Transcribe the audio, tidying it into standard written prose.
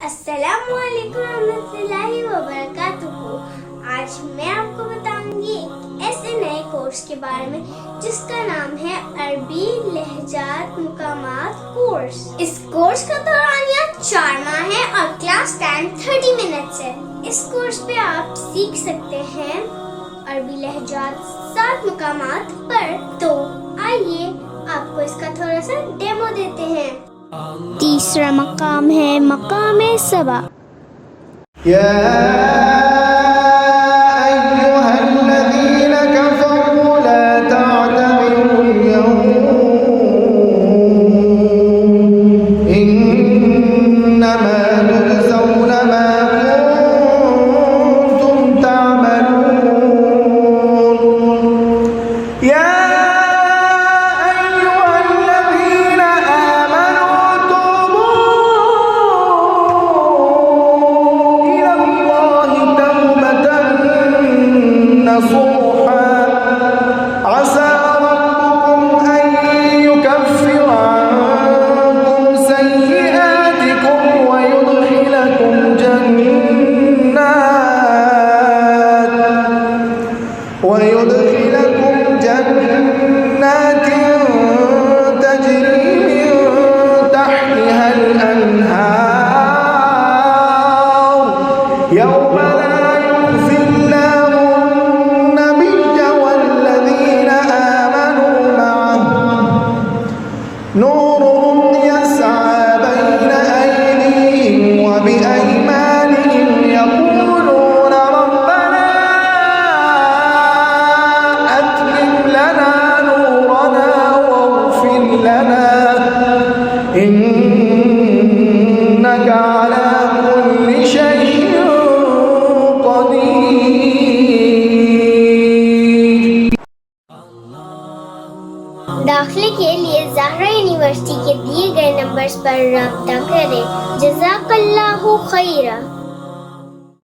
अस्सलामुअलैकुम रहमतुल्लाहि व बरकातुहू। आज मैं आपको बताऊंगी एक ऐसे नए कोर्स के बारे में जिसका नाम है अरबी लहजात मुकामात कोर्स। इस कोर्स का दौरानिया 4 माह है और क्लास टाइम 30 मिनट्स है। इस कोर्स पे आप सीख सकते हैं अरबी लहजात 7 मुकामात पर। तो आइए आपको इसका थोड़ा सा डेमो देते हैं। तीसरा मकाम है मकाम सबा। ويدخلكم جنات تجري من تحتها الأنهار يوم لا يخزي الله النبي والذين آمنوا معه نورهم يسعى بين أيديهم وبأيمانهم يقولون ربنا أتمم لنا نورنا واغفر لنا إنك على كل شيء قدير। दाखिले के लिए ज़हरा यूनिवर्सिटी के दिए गए नंबर्स पर राब्ता करें। जज़ाकल्लाहु खैरा।